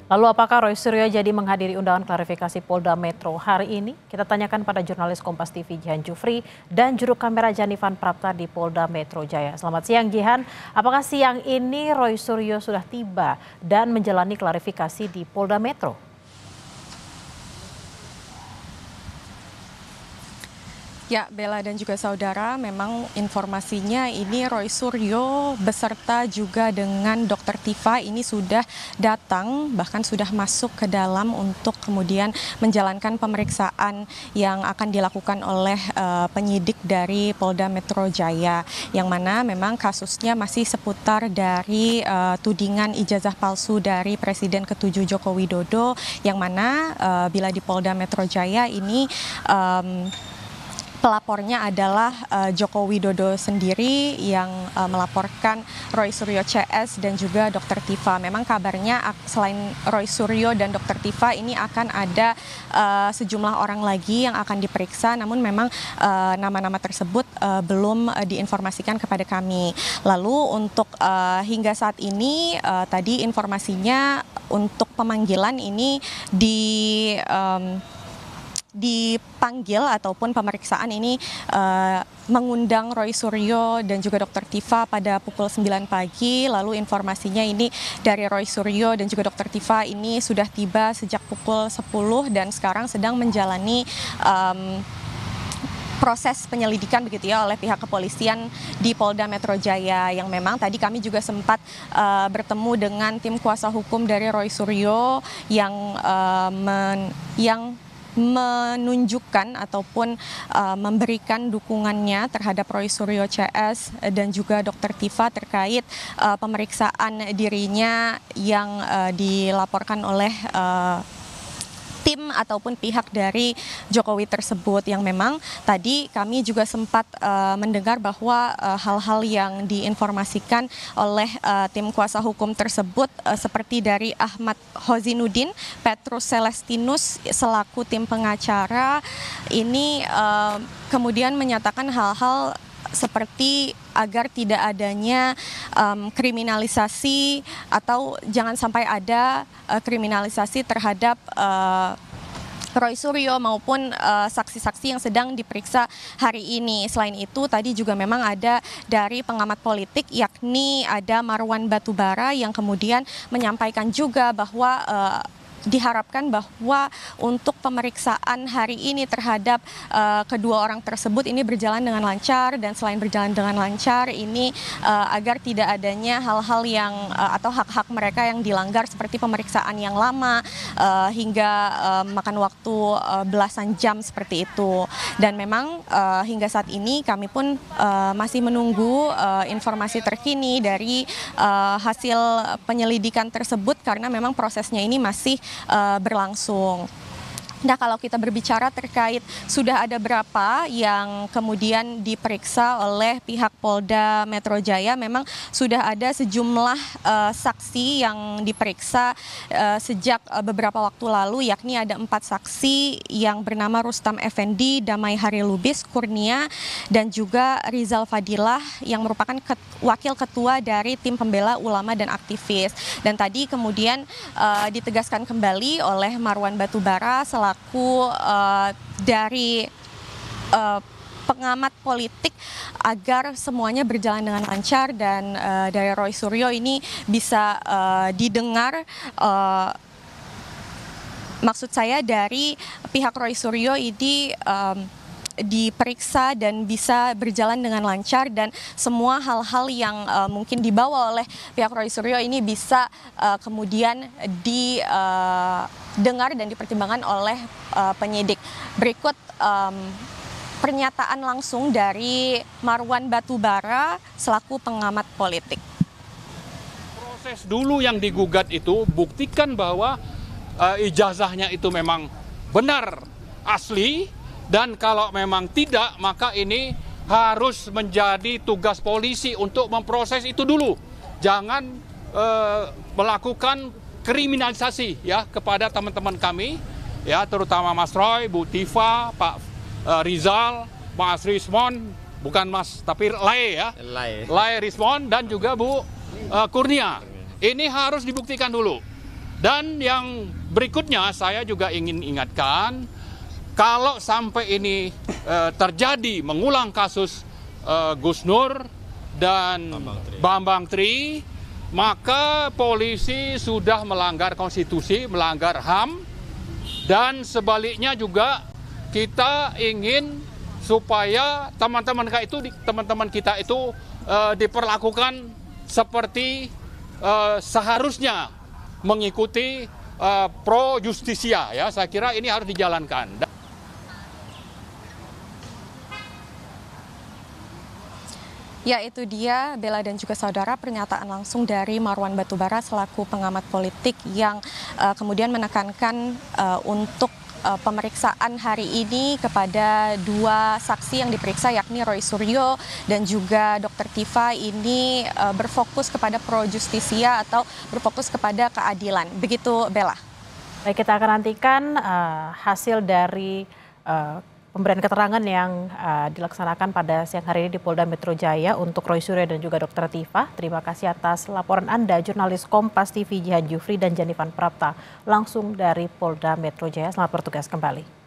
Lalu apakah Roy Suryo jadi menghadiri undangan klarifikasi Polda Metro hari ini? Kita tanyakan pada jurnalis Kompas TV Jihan Jufri dan juru kamera Janivan Prapta di Polda Metro Jaya. Selamat siang Jihan, apakah siang ini Roy Suryo sudah tiba dan menjalani klarifikasi di Polda Metro? Ya, Bella dan juga saudara, memang informasinya ini Roy Suryo beserta juga dengan Dr. Tifa ini sudah datang, bahkan sudah masuk ke dalam untuk kemudian menjalankan pemeriksaan yang akan dilakukan oleh penyidik dari Polda Metro Jaya, yang mana memang kasusnya masih seputar dari tudingan ijazah palsu dari Presiden ke-7 Joko Widodo, yang mana bila di Polda Metro Jaya ini pelapornya adalah Joko Widodo sendiri yang melaporkan Roy Suryo CS dan juga Dr. Tifa. Memang kabarnya selain Roy Suryo dan Dr. Tifa ini akan ada sejumlah orang lagi yang akan diperiksa, namun memang nama-nama tersebut belum diinformasikan kepada kami. Lalu untuk hingga saat ini tadi informasinya untuk pemanggilan ini dipanggil ataupun pemeriksaan ini mengundang Roy Suryo dan juga Dr. Tifa pada pukul 9 pagi. Lalu informasinya ini dari Roy Suryo dan juga Dr. Tifa ini sudah tiba sejak pukul 10 dan sekarang sedang menjalani proses penyelidikan begitu ya oleh pihak kepolisian di Polda Metro Jaya, yang memang tadi kami juga sempat bertemu dengan tim kuasa hukum dari Roy Suryo yang menunjukkan ataupun memberikan dukungannya terhadap Roy Suryo CS dan juga Dr. Tifa terkait pemeriksaan dirinya yang dilaporkan oleh tim ataupun pihak dari Jokowi tersebut, yang memang tadi kami juga sempat mendengar bahwa hal-hal yang diinformasikan oleh tim kuasa hukum tersebut seperti dari Ahmad Hozinuddin, Petrus Celestinus selaku tim pengacara ini kemudian menyatakan hal-hal seperti agar tidak adanya kriminalisasi atau jangan sampai ada kriminalisasi terhadap Roy Suryo maupun saksi-saksi yang sedang diperiksa hari ini. Selain itu tadi juga memang ada dari pengamat politik, yakni ada Marwan Batubara yang kemudian menyampaikan juga bahwa diharapkan bahwa untuk pemeriksaan hari ini terhadap kedua orang tersebut ini berjalan dengan lancar, dan selain berjalan dengan lancar ini agar tidak adanya hal-hal yang atau hak-hak mereka yang dilanggar seperti pemeriksaan yang lama hingga makan waktu belasan jam seperti itu. Dan memang hingga saat ini kami pun masih menunggu informasi terkini dari hasil penyelidikan tersebut karena memang prosesnya ini masih berlangsung. Nah, kalau kita berbicara terkait sudah ada berapa yang kemudian diperiksa oleh pihak Polda Metro Jaya, memang sudah ada sejumlah saksi yang diperiksa sejak beberapa waktu lalu, yakni ada 4 saksi yang bernama Rustam Effendi, Damai Hari Lubis, Kurnia, dan juga Rizal Fadilah yang merupakan wakil ketua dari tim pembela ulama dan aktivis. Dan tadi kemudian ditegaskan kembali oleh Marwan Batubara selaku dari pengamat politik agar semuanya berjalan dengan lancar dan dari Roy Suryo ini bisa didengar, maksud saya dari pihak Roy Suryo ini diperiksa dan bisa berjalan dengan lancar, dan semua hal-hal yang mungkin dibawa oleh pihak Roy Suryo ini bisa kemudian didengar dan dipertimbangkan oleh penyidik. Berikut pernyataan langsung dari Marwan Batubara selaku pengamat politik. Proses dulu yang digugat itu buktikan bahwa ijazahnya itu memang benar asli. Dan kalau memang tidak, maka ini harus menjadi tugas polisi untuk memproses itu dulu. Jangan melakukan kriminalisasi ya kepada teman-teman kami, ya terutama Mas Roy, Bu Tifa, Pak Rizal, Mas Rismon, bukan Mas tapi Lai ya, Lai Rismon, dan juga Bu Kurnia. Ini harus dibuktikan dulu. Dan yang berikutnya saya juga ingin ingatkan, kalau sampai ini terjadi mengulang kasus Gus Nur dan Bambang Tri, maka polisi sudah melanggar konstitusi, melanggar HAM, dan sebaliknya juga kita ingin supaya teman-teman kita itu diperlakukan seperti seharusnya mengikuti pro justisia, ya. Saya kira ini harus dijalankan. Ya, itu dia Bella dan juga saudara, pernyataan langsung dari Marwan Batubara selaku pengamat politik yang kemudian menekankan untuk pemeriksaan hari ini kepada dua saksi yang diperiksa, yakni Roy Suryo dan juga Dr. Tifa, ini berfokus kepada pro justisia atau berfokus kepada keadilan. Begitu, Bella. Baik, kita akan nantikan hasil dari pemberian keterangan yang dilaksanakan pada siang hari ini di Polda Metro Jaya untuk Roy Suryo dan juga Dr. Tifa. Terima kasih atas laporan Anda, jurnalis Kompas TV Jihan Jufri dan Janifan Prapta, langsung dari Polda Metro Jaya. Selamat bertugas kembali.